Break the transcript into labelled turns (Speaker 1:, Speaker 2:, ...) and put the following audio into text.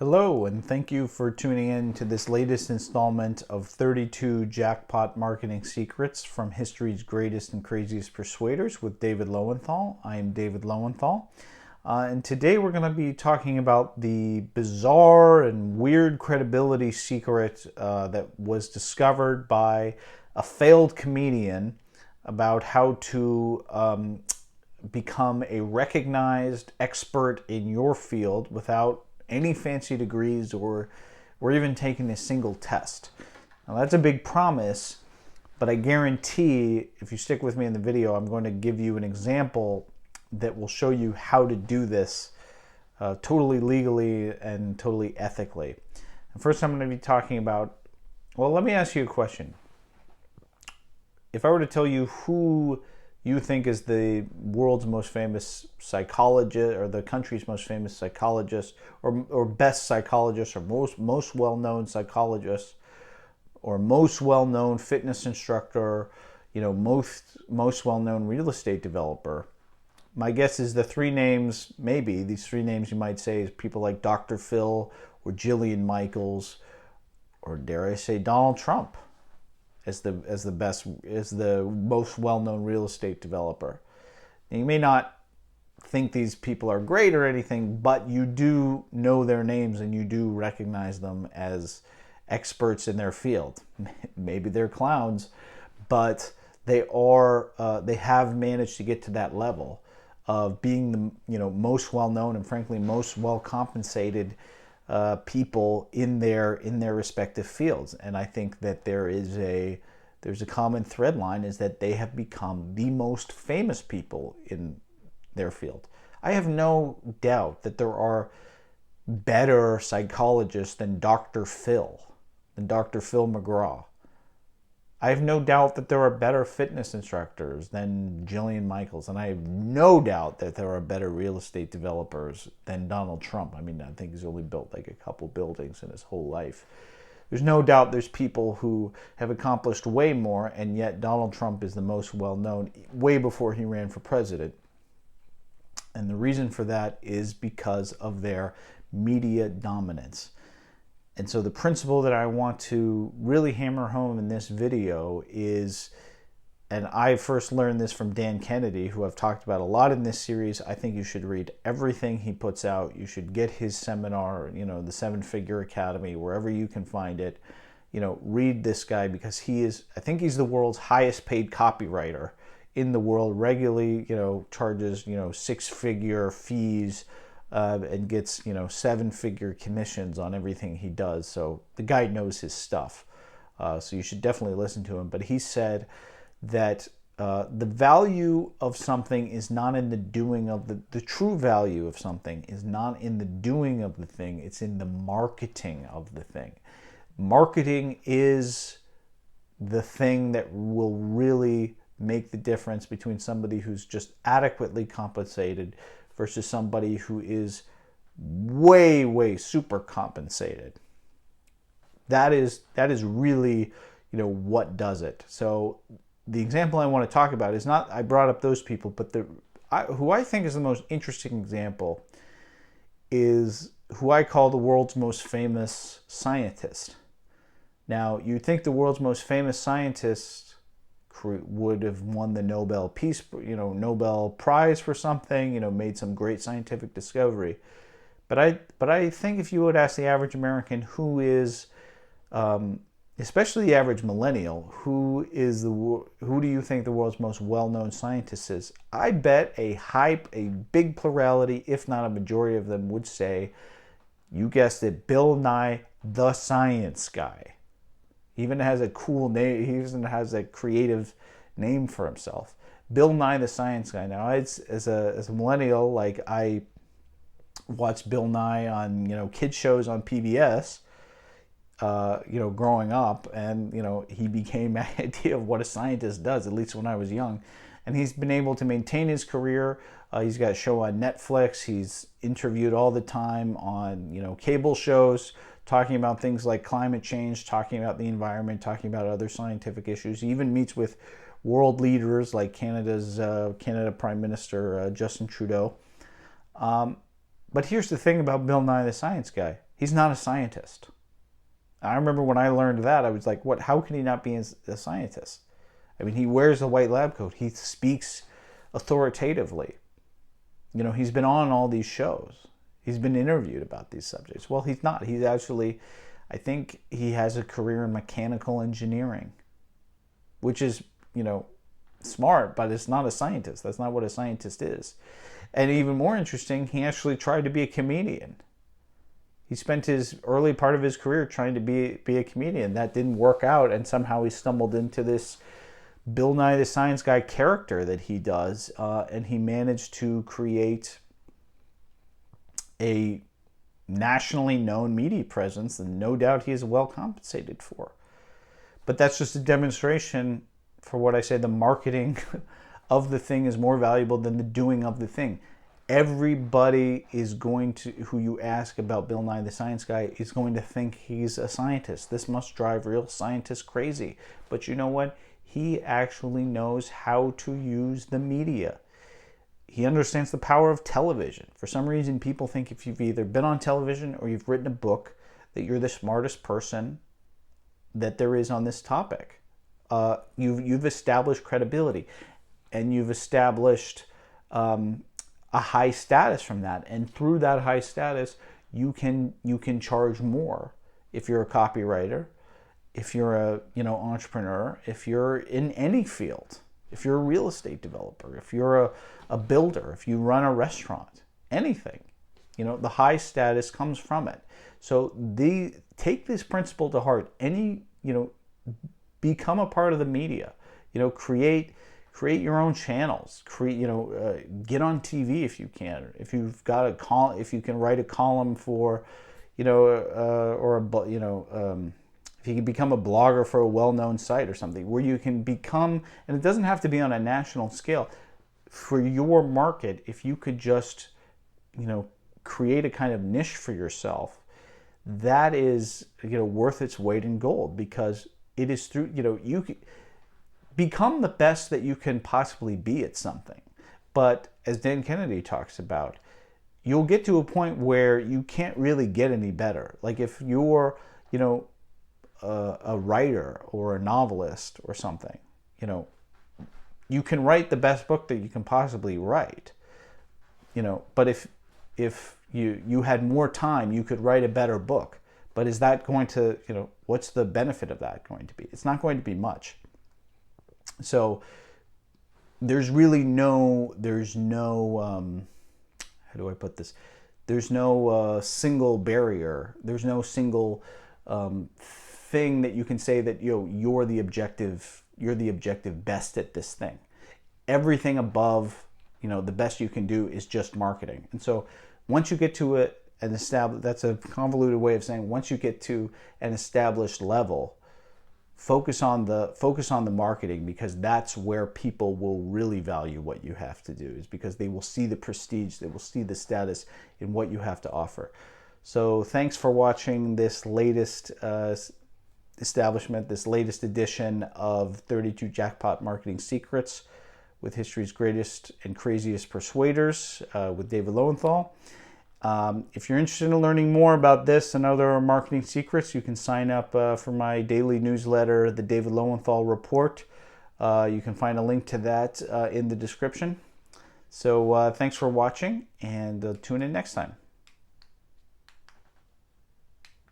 Speaker 1: Hello, and thank you for tuning in to this latest installment of 32 Jackpot Marketing Secrets from History's Greatest and Craziest Persuaders with David Lowenthal. I am David Lowenthal, and today we're going to be talking about the bizarre and weird credibility secret that was discovered by a failed comedian about how to become a recognized expert in your field without any fancy degrees or even taking a single test. Now that's a big promise, but I guarantee if you stick with me in the video, I'm going to give you an example that will show you how to do this totally legally and totally ethically. And first I'm going to be talking about, well, let me ask you a question. If I were to tell you who you think is the world's most famous psychologist, or the country's most famous psychologist, or best psychologist, or most well-known psychologist, or most well-known fitness instructor, most well-known real estate developer, my guess is the three names, maybe these three names you might say, is people like Dr. Phil or Jillian Michaels, or dare I say Donald Trump as the most well-known real estate developer. Now, you may not think these people are great or anything, but you do know their names and you do recognize them as experts in their field. Maybe they're clowns, but they have managed to get to that level of being the most well-known and frankly most well-compensated people in their respective fields. And I think that there's a common thread line, is that they have become the most famous people in their field. I have no doubt that there are better psychologists than Dr. Phil McGraw. I have no doubt that there are better fitness instructors than Jillian Michaels, and I have no doubt that there are better real estate developers than Donald Trump. I mean, I think he's only built like a couple buildings in his whole life. There's no doubt there's people who have accomplished way more, and yet Donald Trump is the most well-known way before he ran for president. And the reason for that is because of their media dominance. And so the principle that I want to really hammer home in this video is, and I first learned this from Dan Kennedy, who I've talked about a lot in this series. I think you should read everything he puts out. You should get his seminar, the 7-Figure Academy, wherever you can find it. Read this guy, because I think he's the world's highest paid copywriter in the world, regularly, charges, 6-figure fees, and gets 7-figure commissions on everything he does. So the guy knows his stuff. So you should definitely listen to him. But he said that the value of something is not in the doing of the true value of something is not in the doing of the thing, it's in the marketing of the thing. Marketing is the thing that will really make the difference between somebody who's just adequately compensated versus somebody who is way, way super compensated. That is really, what does it. So the example I want to talk about is not, I brought up those people, but who I think is the most interesting example is who I call the world's most famous scientist. Now, you'd think the world's most famous scientist would have won the Nobel Prize for something, made some great scientific discovery. But I think if you would ask the average American, who is, especially the average millennial, who do you think the world's most well-known scientist is? I bet a big plurality, if not a majority of them, would say, you guessed it, Bill Nye the Science Guy. He even has a cool name. He even has a creative name for himself. Bill Nye the Science Guy. Now, as a millennial, like, I watched Bill Nye on kids shows on PBS, growing up, and he became my idea of what a scientist does, at least when I was young. And he's been able to maintain his career. He's got a show on Netflix. He's interviewed all the time on cable shows, talking about things like climate change, talking about the environment, talking about other scientific issues. He even meets with world leaders like Canada Prime Minister Justin Trudeau. But here's the thing about Bill Nye the Science Guy. He's not a scientist. I remember when I learned that, I was like, what? How can he not be a scientist? I mean, he wears the white lab coat. He speaks authoritatively. You know, he's been on all these shows. He's been interviewed about these subjects. Well, he's not. He's actually, I think he has a career in mechanical engineering, which is, you know, smart, but it's not a scientist. That's not what a scientist is. And even more interesting, he actually tried to be a comedian. He spent his early part of his career trying to be a comedian. That didn't work out, and somehow he stumbled into this Bill Nye the Science Guy character that he does, and he managed to create a nationally known media presence, and no doubt he is well compensated for. But that's just a demonstration for what I say, the marketing of the thing is more valuable than the doing of the thing. Everybody is going to, who you ask about Bill Nye the Science Guy, is going to think he's a scientist. This must drive real scientists crazy. But you know what? He actually knows how to use the media. He understands the power of television. For some reason, people think if you've either been on television or you've written a book, that you're the smartest person that there is on this topic. You've established credibility, and you've established a high status from that, and through that high status, you can charge more if you're a copywriter, if you're a entrepreneur, if you're in any field, if you're a real estate developer, if you're a builder, if you run a restaurant, anything, the high status comes from it. So take this principle to heart. Become a part of the media. Create your own channels. Get on TV if you can. If you've got a call, if you can write a column for, if you can become a blogger for a well-known site or something, where you can become, and it doesn't have to be on a national scale, for your market. If you could just, create a kind of niche for yourself, that is, worth its weight in gold, because it is through, you can become the best that you can possibly be at something. But as Dan Kennedy talks about, you'll get to a point where you can't really get any better. Like if you're, a writer or a novelist or something, you can write the best book that you can possibly write, but if you had more time, you could write a better book. But is that going to, what's the benefit of that going to be? It's not going to be much. So there's no how do I put this? There's no single barrier. There's no single thing that you can say that you're the objective best at this thing. Everything above, the best you can do is just marketing. And so once you get to that's a convoluted way of saying, once you get to an established level, focus on the marketing, because that's where people will really value what you have to do, is because they will see the prestige, they will see the status in what you have to offer. So thanks for watching this latest this latest edition of 32 Jackpot Marketing Secrets with history's greatest and craziest persuaders with David Lowenthal. If you're interested in learning more about this and other marketing secrets, you can sign up for my daily newsletter, the David Lowenthal Report. You can find a link to that in the description. So thanks for watching, and tune in next time.